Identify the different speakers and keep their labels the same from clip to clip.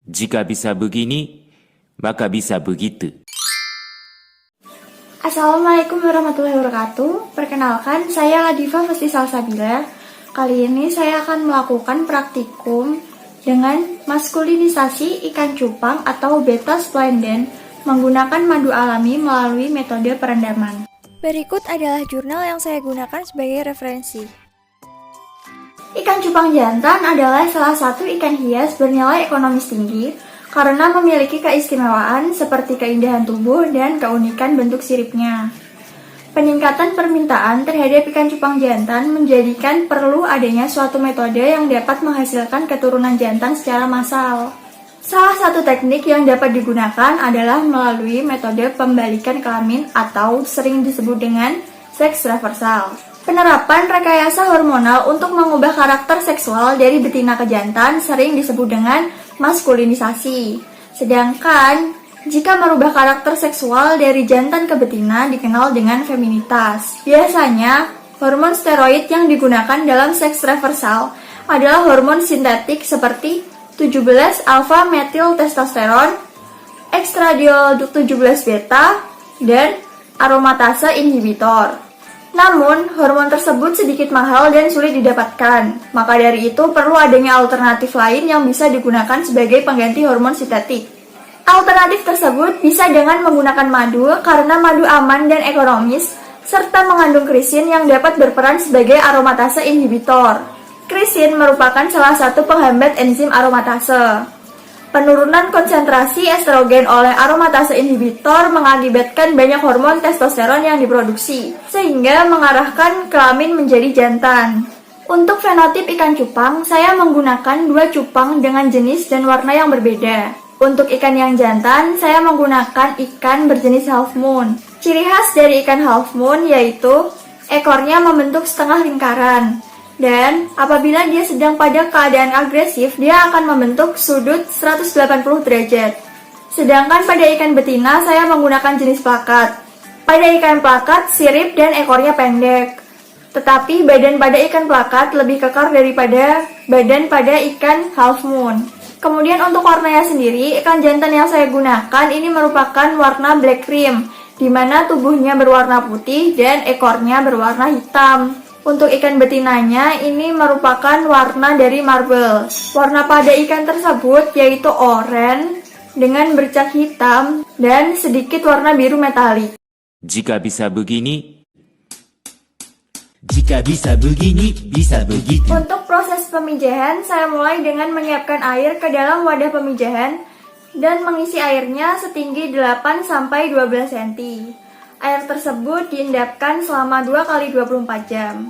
Speaker 1: Jika bisa begini, maka bisa begitu.
Speaker 2: Assalamualaikum warahmatullahi wabarakatuh. Perkenalkan, saya Ladifa Festi Salsabila. Kali ini saya akan melakukan praktikum dengan maskulinisasi ikan cupang atau beta splendens menggunakan madu alami melalui metode perendaman.
Speaker 3: Berikut adalah jurnal yang saya gunakan sebagai referensi.
Speaker 2: Ikan cupang jantan adalah salah satu ikan hias bernilai ekonomis tinggi karena memiliki keistimewaan seperti keindahan tubuh dan keunikan bentuk siripnya. Peningkatan permintaan terhadap ikan cupang jantan menjadikan perlu adanya suatu metode yang dapat menghasilkan keturunan jantan secara massal. Salah satu teknik yang dapat digunakan adalah melalui metode pembalikan kelamin atau sering disebut dengan seks reversal. Penerapan rekayasa hormonal untuk mengubah karakter seksual dari betina ke jantan sering disebut dengan maskulinisasi. Sedangkan, jika merubah karakter seksual dari jantan ke betina dikenal dengan feminitas. Biasanya, hormon steroid yang digunakan dalam seks reversal adalah hormon sintetik seperti 17-alfa-metil testosteron, estradiol 17 beta, dan aromatase inhibitor. Namun, hormon tersebut sedikit mahal dan sulit didapatkan. Maka dari itu, perlu adanya alternatif lain yang bisa digunakan sebagai pengganti hormon sintetik. Alternatif tersebut bisa dengan menggunakan madu karena madu aman dan ekonomis, serta mengandung krisin yang dapat berperan sebagai aromatase inhibitor. Krisin merupakan salah satu penghambat enzim aromatase. Penurunan konsentrasi estrogen oleh aromatase inhibitor mengakibatkan banyak hormon testosteron yang diproduksi, sehingga mengarahkan kelamin menjadi jantan. Untuk fenotip ikan cupang, saya menggunakan dua cupang dengan jenis dan warna yang berbeda. Untuk ikan yang jantan, saya menggunakan ikan berjenis half moon. Ciri khas dari ikan half moon yaitu ekornya membentuk setengah lingkaran. Dan apabila dia sedang pada keadaan agresif, dia akan membentuk sudut 180 derajat. Sedangkan pada ikan betina, saya menggunakan jenis plakat. Pada ikan plakat, sirip dan ekornya pendek. Tetapi badan pada ikan plakat lebih kekar daripada badan pada ikan half moon. Kemudian untuk warnanya sendiri, ikan jantan yang saya gunakan ini merupakan warna black cream, di mana tubuhnya berwarna putih dan ekornya berwarna hitam. Untuk ikan betinanya, ini merupakan warna dari marble. Warna pada ikan tersebut yaitu oranye dengan bercak hitam dan sedikit warna biru metalik.
Speaker 1: Jika bisa begini,
Speaker 4: bisa begitu.
Speaker 2: Untuk proses pemijahan, saya mulai dengan menyiapkan air ke dalam wadah pemijahan dan mengisi airnya setinggi 8-12 cm. Air tersebut diendapkan selama 2x24 jam.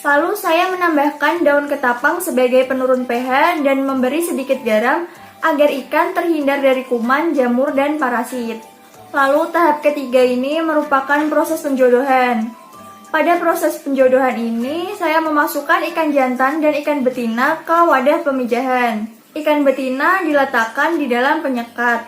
Speaker 2: Lalu saya menambahkan daun ketapang sebagai penurun pH dan memberi sedikit garam agar ikan terhindar dari kuman, jamur, dan parasit. Lalu tahap ketiga ini merupakan proses penjodohan. Pada proses penjodohan ini, saya memasukkan ikan jantan dan ikan betina ke wadah pemijahan. Ikan betina diletakkan di dalam penyekat.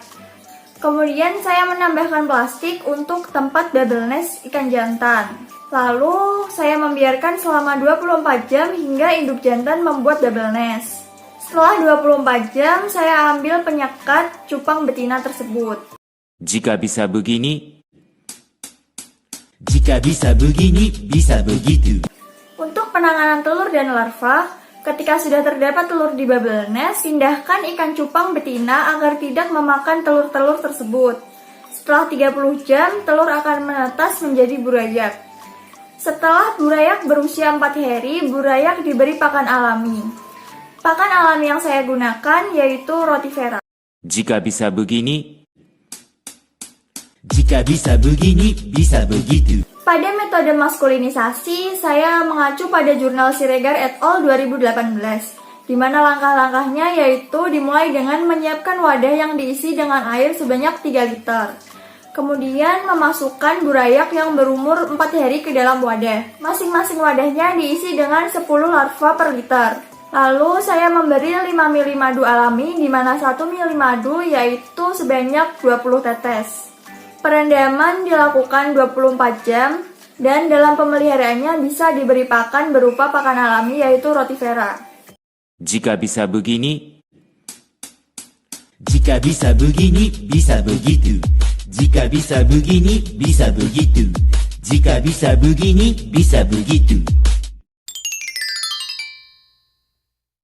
Speaker 2: Kemudian saya menambahkan plastik untuk tempat bubble nest ikan jantan. Lalu saya membiarkan selama 24 jam hingga induk jantan membuat bubble nest. Setelah 24 jam, saya ambil penyekat cupang betina tersebut.
Speaker 1: jika bisa begini,
Speaker 4: bisa begitu.
Speaker 2: Untuk penanganan telur dan larva, ketika sudah terdapat telur di bubble nest, pindahkan ikan cupang betina agar tidak memakan telur-telur tersebut. Setelah 30 jam, telur akan menetas menjadi burayak. Setelah burayak berusia 4 hari, burayak diberi pakan alami. Pakan alami yang saya gunakan yaitu rotifera.
Speaker 1: jika bisa begini,
Speaker 4: bisa begitu.
Speaker 2: Pada metode maskulinisasi, saya mengacu pada jurnal Siregar et al. 2018, di mana langkah-langkahnya yaitu dimulai dengan menyiapkan wadah yang diisi dengan air sebanyak 3 liter. Kemudian memasukkan burayak yang berumur 4 hari ke dalam wadah. Masing-masing wadahnya diisi dengan 10 larva per liter. Lalu saya memberi 5 ml madu alami, di mana 1 ml madu yaitu sebanyak 20 tetes. Perendaman dilakukan 24 jam dan dalam pemeliharaannya bisa diberi pakan berupa pakan alami yaitu rotifera.
Speaker 1: jika bisa begini,
Speaker 4: Jika bisa begini, bisa begitu. Jika bisa begini, bisa begitu. Jika bisa begini, bisa begitu.